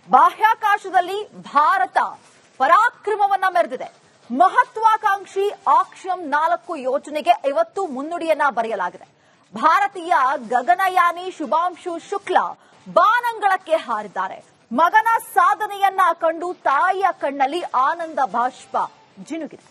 ಬಾಹ್ಯಾಕಾಶದಲ್ಲಿ ಭಾರತ ಪರಾಕ್ರಮವನ್ನ ಮೆರೆದಿದೆ. ಮಹತ್ವಾಕಾಂಕ್ಷಿ ಆಕ್ಷಮ್ 4 ಯೋಜನೆಗೆ ಇವತ್ತು ಮುನ್ನುಡಿಯನ್ನ ಬರೆಯಲಾಗಿದೆ. ಭಾರತೀಯ ಗಗನಯಾನಿ ಶುಭಾಂಶು ಶುಕ್ಲಾ ಬಾನಂಗಳಕ್ಕೆ ಹಾರಿದ್ದಾರೆ. ಮಗನ ಸಾಧನೆಯನ್ನ ಕಂಡು ತಾಯಿಯ ಕಣ್ಣಲ್ಲಿ ಆನಂದ ಬಾಷ್ಪ ಜಿನುಗಿದೆ.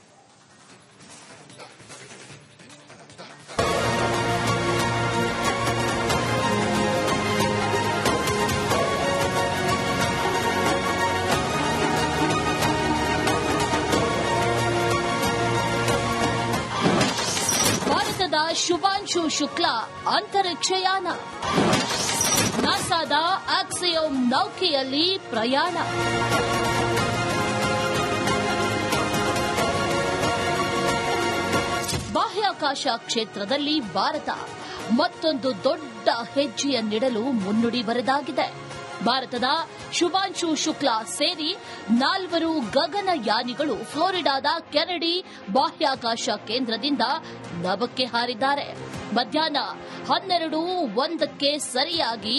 ಭಾರತದ ಶುಭಾಂಶು ಶುಕ್ಲಾ ಅಂತರಿಕ್ಷಯಾನ, ನಾಸಾದ ಆಕ್ಸಿಯೋಮ್ ನೌಕೆಯಲ್ಲಿ ಪ್ರಯಾಣ. ಬಾಹ್ಯಾಕಾಶ ಕ್ಷೇತ್ರದಲ್ಲಿ ಭಾರತ ಮತ್ತೊಂದು ದೊಡ್ಡ ಹೆಜ್ಜೆಯನ್ನಿಡಲು ಮುನ್ನುಡಿ ಬರೆದಾಗಿದೆ. ಭಾರತದ ಶುಭಾಂಶು ಶುಕ್ಲಾ ಸೇರಿ 4 ಗಗನಯಾನಿಗಳು ಫ್ಲೋರಿಡಾದ ಕೆನಡಿ ಬಾಹ್ಯಾಕಾಶ ಕೇಂದ್ರದಿಂದ ನಭಕ್ಕೆ ಹಾರಿದ್ದಾರೆ. ಮಧ್ಯಾಹ್ನ 12:01ಕ್ಕೆ ಸರಿಯಾಗಿ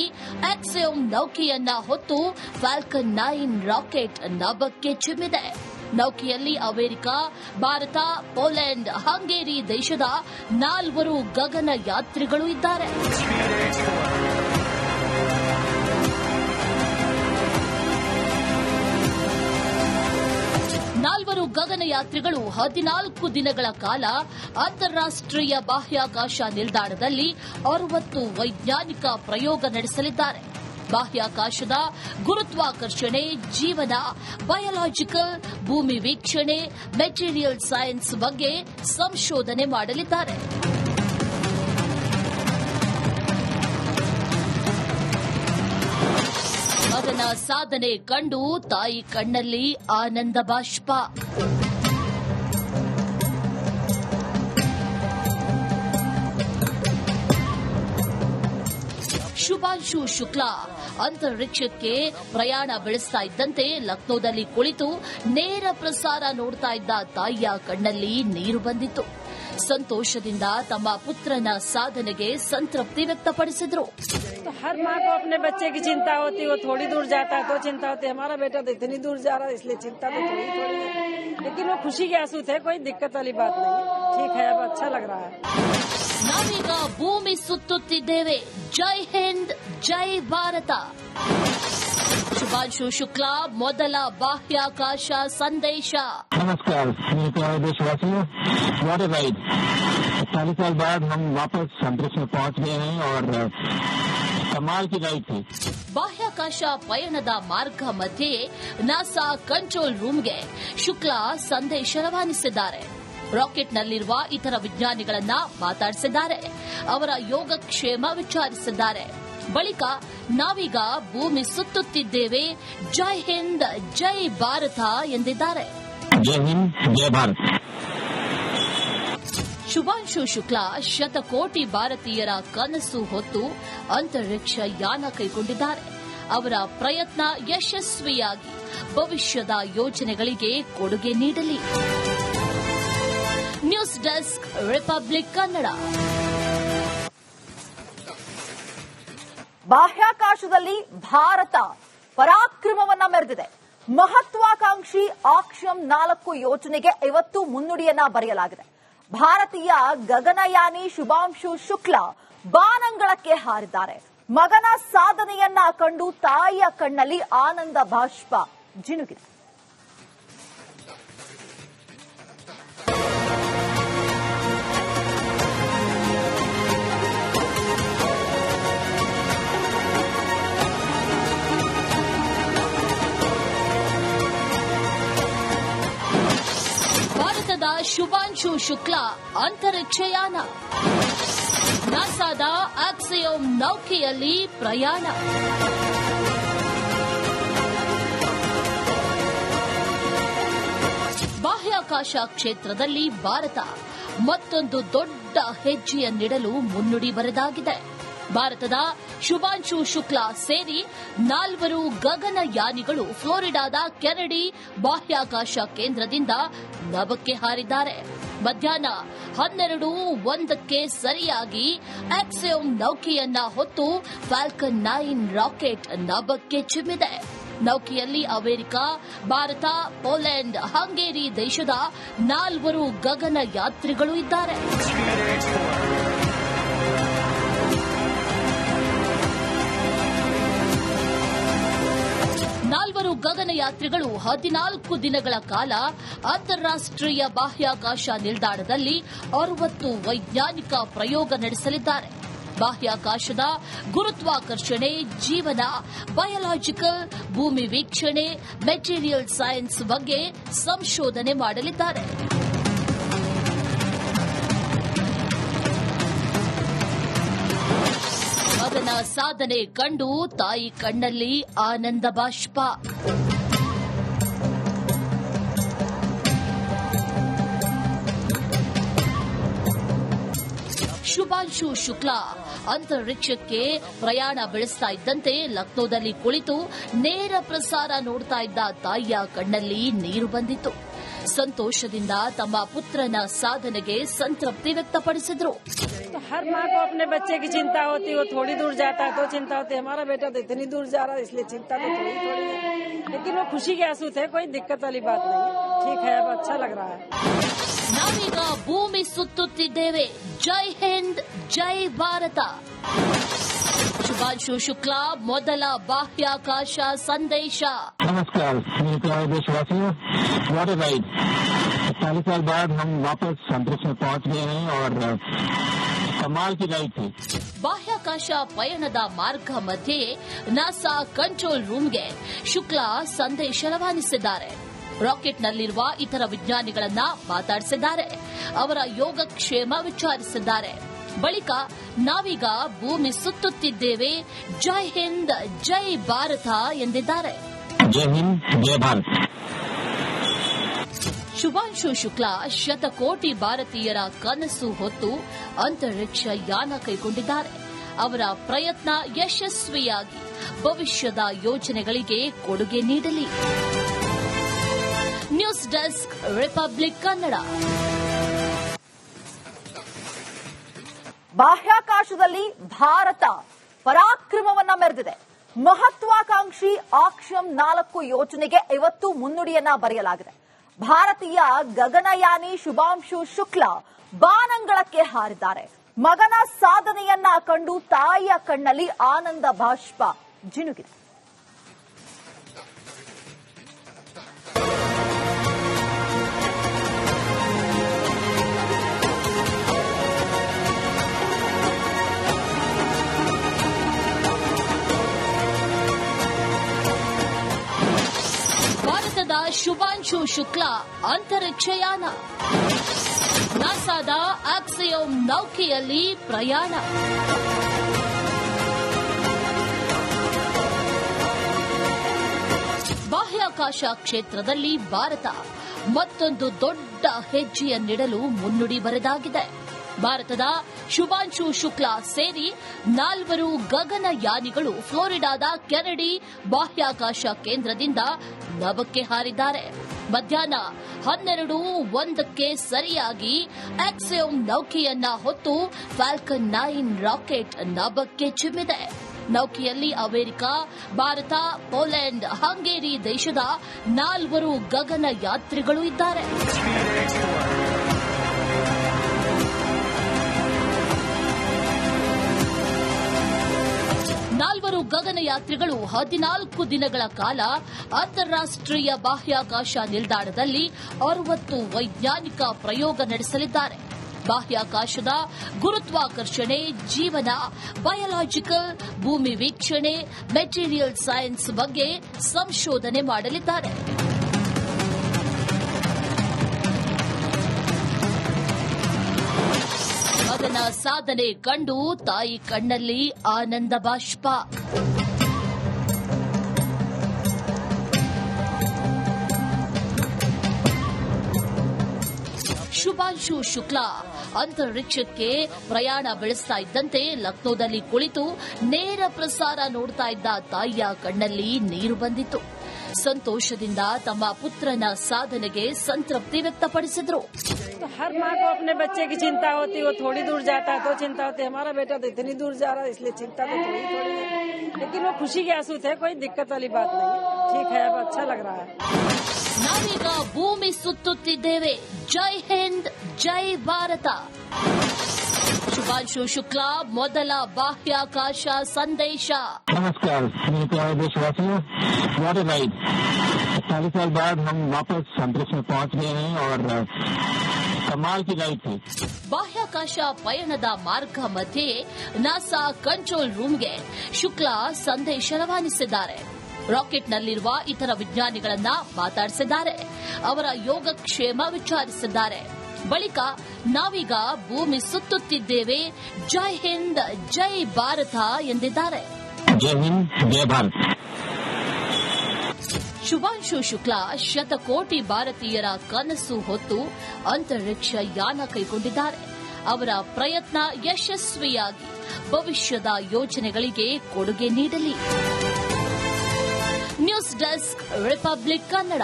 ಆಕ್ಸಿಯೋಮ್ ನೌಕೆಯನ್ನ ಹೊತ್ತು ಫಾಲ್ಕನ್ 9 ರಾಕೆಟ್ ನಭಕ್ಕೆ ಚಿಮ್ಮಿದೆ. ನೌಕೆಯಲ್ಲಿ ಅಮೆರಿಕ, ಭಾರತ, ಪೋಲೆಂಡ್, ಹಂಗೇರಿ ದೇಶದ 4 ಗಗನಯಾತ್ರಿಗಳು ಇದ್ದಾರೆ. ನಾಲ್ವರು ಗಗನಯಾತ್ರಿಗಳು 14 ದಿನಗಳ ಕಾಲ ಅಂತಾರಾಷ್ಟೀಯ ಬಾಹ್ಯಾಕಾಶ ನಿಲ್ದಾಣದಲ್ಲಿ 60 ವೈಜ್ಞಾನಿಕ ಪ್ರಯೋಗ ನಡೆಸಲಿದ್ದಾರೆ. ಬಾಹ್ಯಾಕಾಶದ ಗುರುತ್ವಾಕರ್ಷಣೆ, ಜೀವನ, ಬಯೋಲಾಜಿಕಲ್, ಭೂಮಿ ವೀಕ್ಷಣೆ, ಮೆಟೀರಿಯಲ್ ಸೈನ್ಸ್ ಬಗ್ಗೆ ಸಂಶೋಧನೆ ಮಾಡಲಿದ್ದಾರೆ. ಮಗನ ಸಾಧನೆ ಕಂಡು ತಾಯಿ ಕಣ್ಣಲ್ಲಿ ಆನಂದ ಬಾಷ್ಪ. ಶುಭಾಂಶು ಶುಕ್ಲಾ ಅಂತರಿಕ್ಷಕ್ಕೆ ಪ್ರಯಾಣ ಬೆಳೆಸ್ತಾ ಇದ್ದಂತೆ ಲಕ್ನೋದಲ್ಲಿ ಕುಳಿತು ನೇರ ಪ್ರಸಾರ ನೋಡ್ತಾ ಇದ್ದ ತಾಯಿಯ ಕಣ್ಣಲ್ಲಿ ನೀರು ಬಂದಿತ್ತು. ಸಂತೋಷದಿಂದ ತಮ್ಮ ಪುತ್ರನ ಸಾಧನೆಗೆ ಸಂತೃಪ್ತಿ ವ್ಯಕ್ತಪಡಿಸಿದರು. हर माँ को अपने बच्चे की चिंता होती है, वो थोड़ी दूर जाता है तो चिंता होती है, हमारा बेटा तो इतनी दूर जा रहा है इसलिए चिंता तो थोड़ी है, लेकिन वो खुशी के आंसू थे, कोई दिक्कत वाली बात नहीं है. ठीक है, अब अच्छा लग रहा है. ನಾವೀಗ ಭೂಮಿ ಸುತ್ತುತ್ತಿದ್ದೇವೆ. ಜೈ ಹಿಂದ್, ಜೈ ಭಾರತ. ಶುಭಾಂಶು ಶುಕ್ಲಾ ಮೊದಲ ಬಾಹ್ಯಾಕಾಶ ಸಂದೇಶ. नमस्कार मेरे प्यारे देशवासियों, व्हाट अ राइड. 40 साल बाद हम वापस अंतरिक्ष में पहुंच गए हैं और कमाल की राइड थी. ಬಾಹ್ಯಾಕಾಶ ಪಯಣದ ಮಾರ್ಗ ಮಧ್ಯೆಯೇ ನಾಸಾ ಕಂಟ್ರೋಲ್ ರೂಮ್ಗೆ ಶುಕ್ಲಾ ಸಂದೇಶ ರವಾನಿಸಿದ್ದಾರೆ. ರಾಕೆಟ್ನಲ್ಲಿರುವ ಇತರ ವಿಜ್ಞಾನಿಗಳನ್ನ ಮಾತಾಡಿಸಿದ್ದಾರೆ. ಅವರ ಯೋಗಕ್ಷೇಮ ವಿಚಾರಿಸಿದ್ದಾರೆ. ಬಳಿಕ ನಾವೀಗ ಭೂಮಿ ಸುತ್ತುತ್ತಿದ್ದೇವೆ. ಜೈ ಹಿಂದ್, ಜೈ ಭಾರತ ಎಂದಿದ್ದಾರೆ. जय हिंद, जय भारत. ಶುಭಾಂಶು ಶುಕ್ಲಾ ಶತಕೋಟಿ ಭಾರತೀಯರ ಕನಸು ಹೊತ್ತು ಅಂತರಿಕ್ಷ ಯಾನ ಕೈಗೊಂಡಿದ್ದಾರೆ. ಅವರ ಪ್ರಯತ್ನ ಯಶಸ್ವಿಯಾಗಿ ಭವಿಷ್ಯದ ಯೋಜನೆಗಳಿಗೆ ಕೊಡುಗೆ ನೀಡಲಿ. News desk, republic Kannada. ಬಾಹ್ಯಾಕಾಶದಲ್ಲಿ ಭಾರತ ಪರಾಕ್ರಮವನ್ನ ಮೆರೆದಿದೆ. ಮಹತ್ವಾಕಾಂಕ್ಷಿ ಆಕ್ಷಮ್ 4 ಯೋಜನೆಗೆ ಇವತ್ತು ಮುನ್ನುಡಿಯನ್ನ ಬರೆಯಲಾಗಿದೆ. ಭಾರತೀಯ ಗಗನಯಾನಿ ಶುಭಾಂಶು ಶುಕ್ಲಾ ಬಾನಂಗಳಕ್ಕೆ ಹಾರಿದ್ದಾರೆ. ಮಗನ ಸಾಧನೆಯನ್ನ ಕಂಡು ತಾಯಿಯ ಕಣ್ಣಲ್ಲಿ ಆನಂದ ಬಾಷ್ಪ ಜಿನುಗಿದೆ. ಭಾರತದ ಶುಭಾಂಶು ಶುಕ್ಲಾ ಅಂತರಿಕ್ಷಯಾನ, ನಾಸಾದ ಆಕ್ಸಿಯೋಮ್ ನೌಕೆಯಲ್ಲಿ ಪ್ರಯಾಣ. ಬಾಹ್ಯಾಕಾಶ ಕ್ಷೇತ್ರದಲ್ಲಿ ಭಾರತ ಮತ್ತೊಂದು ದೊಡ್ಡ ಹೆಜ್ಜೆಯನ್ನಿಡಲು ಮುನ್ನುಡಿ ಬರೆದಾಗಿದೆ. ಭಾರತದ ಶುಭಾಂಶು ಶುಕ್ಲಾ ಸೇರಿ 4 ಗಗನಯಾನಿಗಳು ಫ್ಲೋರಿಡಾದ ಕೆನಡಿ ಬಾಹ್ಯಾಕಾಶ ಕೇಂದ್ರದಿಂದ ನಭಕ್ಕೆ ಹಾರಿದ್ದಾರೆ. ಮಧ್ಯಾಹ್ನ 12:01ಕ್ಕೆ ಸರಿಯಾಗಿ ಆಕ್ಸಿಯೋಮ್ ನೌಕೆಯನ್ನ ಹೊತ್ತು ಫಾಲ್ಕನ್ 9 ರಾಕೆಟ್ ನಭಕ್ಕೆ ಚಿಮ್ಮಿದೆ. ನೌಕೆಯಲ್ಲಿ ಅಮೆರಿಕ, ಭಾರತ, ಪೋಲೆಂಡ್, ಹಂಗೇರಿ ದೇಶದ 4 ಗಗನಯಾತ್ರಿಗಳು ಇದ್ದಾರೆ. ಗಗನಯಾತ್ರಿಗಳು 14 ದಿನಗಳ ಕಾಲ ಅಂತಾರಾಷ್ಟ್ರೀಯ ಬಾಹ್ಯಾಕಾಶ ನಿಲ್ದಾಣದಲ್ಲಿ 60 ವೈಜ್ಞಾನಿಕ ಪ್ರಯೋಗ ನಡೆಸಲಿದ್ದಾರೆ. ಬಾಹ್ಯಾಕಾಶದ ಗುರುತ್ವಾಕರ್ಷಣೆ, ಜೀವನ, ಬಯೋಲಾಜಿಕಲ್, ಭೂಮಿ ವೀಕ್ಷಣೆ, ಮೆಟೀರಿಯಲ್ ಸೈನ್ಸ್ ಬಗ್ಗೆ ಸಂಶೋಧನೆ ಮಾಡಲಿದ್ದಾರೆ. ಮಗನ ಸಾಧನೆ ಕಂಡು ತಾಯಿ ಕಣ್ಣಲ್ಲಿ ಆನಂದ ಬಾಷ್ಪ. ಶುಭಾಂಶು ಶುಕ್ಲಾ ಅಂತರಿಕ್ಷಕ್ಕೆ ಪ್ರಯಾಣ ಬೆಳೆಸ್ತಾ ಇದ್ದಂತೆ ಲಕ್ನೋದಲ್ಲಿ ಕುಳಿತು ನೇರ ಪ್ರಸಾರ ನೋಡ್ತಾ ಇದ್ದ ತಾಯಿಯ ಕಣ್ಣಲ್ಲಿ ನೀರು ಬಂದಿತ್ತು. ಸಂತೋಷದಿಂದ ತಮ್ಮ ಪುತ್ರನ ಸಾಧನೆಗೆ ಸಂತೃಪ್ತಿ ವ್ಯಕ್ತಪಡಿಸಿದರು. हर माँ को अपने बच्चे की चिंता होती है, वो थोड़ी दूर जाता है तो चिंता होती है, हमारा बेटा तो इतनी दूर जा रहा है इसलिए चिंता तो थोड़ी थोड़ी है, लेकिन वो खुशी के आंसू थे, कोई दिक्कत वाली बात नहीं है. ठीक है, अब अच्छा लग रहा है. ನಾವೀಗ ಭೂಮಿ ಸುತ್ತುತ್ತಿದ್ದೇವೆ. ಜೈ ಹಿಂದ್, ಜೈ ಭಾರತ. ಶುಭಾಂಶು ಶುಕ್ಲಾ ಮೊದಲ ಬಾಹ್ಯಾಕಾಶ ಸಂದೇಶ. नमस्कार मेरे प्यारे देशवासियों, व्हाट अ राइड. 40 साल बाद हम वापस अंतरिक्ष में पहुंच गए हैं और कमाल की राइड थी. ಬಾಹ್ಯಾಕಾಶ ಪಯಣದ ಮಾರ್ಗ ಮಧ್ಯೆ ನಾಸಾ ಕಂಟ್ರೋಲ್ ರೂಮ್ಗೆ ಶುಕ್ಲಾ ಸಂದೇಶ ರವಾನಿಸಿದ್ದಾರೆ. ರಾಕೆಟ್ನಲ್ಲಿರುವ ಇತರ ವಿಜ್ಞಾನಿಗಳನ್ನ ಮಾತಾಡಿಸಿದ್ದಾರೆ. ಅವರ ಯೋಗಕ್ಷೇಮ ವಿಚಾರಿಸಿದ್ದಾರೆ. ಬಳಿಕ ನಾವೀಗ ಭೂಮಿ ಸುತ್ತುತ್ತಿದ್ದೇವೆ. ಜೈ ಹಿಂದ್, ಜೈ ಭಾರತ ಎಂದಿದ್ದಾರೆ. जय हिंद, जय भारत. ಶುಭಾಂಶು ಶುಕ್ಲಾ ಶತಕೋಟಿ ಭಾರತೀಯರ ಕನಸು ಹೊತ್ತು ಅಂತರಿಕ್ಷ ಯಾನ ಕೈಗೊಂಡಿದ್ದಾರೆ. ಅವರ ಪ್ರಯತ್ನ ಯಶಸ್ವಿಯಾಗಿ ಭವಿಷ್ಯದ ಯೋಜನೆಗಳಿಗೆ ಕೊಡುಗೆ ನೀಡಲಿ. News desk, republic Kannada. ಬಾಹ್ಯಾಕಾಶದಲ್ಲಿ ಭಾರತ ಪರಾಕ್ರಮವನ್ನ ಮೆರೆದಿದೆ. ಮಹತ್ವಾಕಾಂಕ್ಷಿ ಆಕ್ಷಮ್ 4 ಯೋಜನೆಗೆ ಇವತ್ತು ಮುನ್ನುಡಿಯನ್ನ ಬರೆಯಲಾಗಿದೆ. ಭಾರತೀಯ ಗಗನಯಾನಿ ಶುಭಾಂಶು ಶುಕ್ಲಾ ಬಾನಂಗಳಕ್ಕೆ ಹಾರಿದ್ದಾರೆ. ಮಗನ ಸಾಧನೆಯನ್ನ ಕಂಡು ತಾಯಿಯ ಕಣ್ಣಲ್ಲಿ ಆನಂದ ಬಾಷ್ಪ ಜಿನುಗಿದೆ. ಭಾರತದ ಶುಭಾಂಶು ಶುಕ್ಲಾ ಅಂತರಿಕ್ಷಯಾನ. ನಾಸಾದ ಆಕ್ಸಿಯೋಮ್ ನೌಕೆಯಲ್ಲಿ ಪ್ರಯಾಣ. ಬಾಹ್ಯಾಕಾಶ ಕ್ಷೇತ್ರದಲ್ಲಿ ಭಾರತ ಮತ್ತೊಂದು ದೊಡ್ಡ ಹೆಜ್ಜೆಯನ್ನಿಡಲು ಮುನ್ನುಡಿ ಬರೆದಾಗಿದೆ. ಭಾರತದ ಶುಭಾಂಶು ಶುಕ್ಲಾ ಸೇರಿ 4 ಗಗನಯಾನಿಗಳು ಫ್ಲೋರಿಡಾದ ಕೆನಡಿ ಬಾಹ್ಯಾಕಾಶ ಕೇಂದ್ರದಿಂದ ನಭಕ್ಕೆ ಹಾರಿದ್ದಾರೆ. ಮಧ್ಯಾಹ್ನ 12:01ಕ್ಕೆ ಸರಿಯಾಗಿ ಆಕ್ಸಿಯೋಮ್ ನೌಕೆಯನ್ನ ಹೊತ್ತು ಫಾಲ್ಕನ್ 9 ರಾಕೆಟ್ ನಭಕ್ಕೆ ಚಿಮ್ಮಿದೆ. ನೌಕೆಯಲ್ಲಿ ಅಮೆರಿಕ, ಭಾರತ, ಪೋಲೆಂಡ್, ಹಂಗೇರಿ ದೇಶದ 4 ಗಗನಯಾತ್ರಿಗಳು ಇದ್ದಾರೆ. 4 ಗಗನಯಾತ್ರಿಗಳು 14 ದಿನಗಳ ಕಾಲ ಅಂತಾರಾಷ್ಟ್ರೀಯ ಬಾಹ್ಯಾಕಾಶ ನಿಲ್ದಾಣದಲ್ಲಿ 60 ವೈಜ್ಞಾನಿಕ ಪ್ರಯೋಗ ನಡೆಸಲಿದ್ದಾರೆ. ಬಾಹ್ಯಾಕಾಶದ ಗುರುತ್ವಾಕರ್ಷಣೆ, ಜೀವನ, ಬಯೋಲಾಜಿಕಲ್, ಭೂಮಿ ವೀಕ್ಷಣೆ, ಮೆಟೀರಿಯಲ್ ಸೈನ್ಸ್ ಬಗ್ಗೆ ಸಂಶೋಧನೆ ಮಾಡಲಿದ್ದಾರೆ. ಮಗನ ಸಾಧನೆ ಕಂಡು ತಾಯಿ ಕಣ್ಣಲ್ಲಿ ಆನಂದ ಬಾಷ್ಪ. ಶುಭಾಂಶು ಶುಕ್ಲಾ ಅಂತರಿಕ್ಷಕ್ಕೆ ಪ್ರಯಾಣ ಬೆಳೆಸ್ತಾ ಇದ್ದಂತೆ ಲಕ್ನೋದಲ್ಲಿ ಕುಳಿತು ನೇರ ಪ್ರಸಾರ ನೋಡ್ತಾ ಇದ್ದ ತಾಯಿಯ ಕಣ್ಣಲ್ಲಿ ನೀರು ಬಂದಿತ್ತು. ಸಂತೋಷದಿಂದ ತಮ್ಮ ಪುತ್ರನ ಸಾಧನೆಗೆ ಸಂತೃಪ್ತಿ ವ್ಯಕ್ತಪಡಿಸಿದರು. हर माँ को अपने बच्चे की चिंता होती है, वो थोड़ी दूर जाता है तो चिंता होती है, हमारा बेटा तो इतनी दूर जा रहा है इसलिए चिंता तो थोड़ी थोड़ी है, लेकिन वो खुशी के आंसू थे, कोई दिक्कत वाली बात नहीं। ठीक है, अब अच्छा लग रहा है। ನಾವೀಗ ಭೂಮಿ ಸುತ್ತುತ್ತಿದ್ದೇವೆ. ಜೈ ಹಿಂದ್, ಜೈ ಭಾರತ. ಶುಭಾಂಶು ಶುಕ್ಲಾ, ಮೊದಲ ಬಾಹ್ಯಾಕಾಶ ಸಂದೇಶ. नमस्कार मेरे प्यारे देशवासियों, व्हाट अ राइड। 40 साल बाद हम वापस अंतरिक्ष में पहुंच गए हैं और कमाल की राइड थी। ಬಾಹ್ಯಾಕಾಶ ಪಯಣದ ಮಾರ್ಗ ಮಧ್ಯೆ ನಾಸಾ ಕಂಟ್ರೋಲ್ ರೂಮ್ಗೆ ಶುಕ್ಲಾ ಸಂದೇಶ ರವಾನಿಸಿದ್ದಾರೆ. ರಾಕೆಟ್ನಲ್ಲಿರುವ ಇತರ ವಿಜ್ಞಾನಿಗಳನ್ನ ಮಾತಾಡಿಸಿದ್ದಾರೆ. ಅವರ ಯೋಗಕ್ಷೇಮ ವಿಚಾರಿಸಿದ್ದಾರೆ. ಬಳಿಕ ನಾವೀಗ ಭೂಮಿ ಸುತ್ತುತ್ತಿದ್ದೇವೆ. ಜೈ ಹಿಂದ್, ಜೈ ಭಾರತ ಎಂದಿದ್ದಾರೆ. जय हिंद, जय भारत. ಶುಭಾಂಶು ಶುಕ್ಲಾ ಶತಕೋಟಿ ಭಾರತೀಯರ ಕನಸು ಹೊತ್ತು ಅಂತರಿಕ್ಷ ಯಾನ ಕೈಗೊಂಡಿದ್ದಾರೆ. ಅವರ ಪ್ರಯತ್ನ ಯಶಸ್ವಿಯಾಗಿ ಭವಿಷ್ಯದ ಯೋಜನೆಗಳಿಗೆ ಕೊಡುಗೆ ನೀಡಲಿ. News desk, republic Kannada.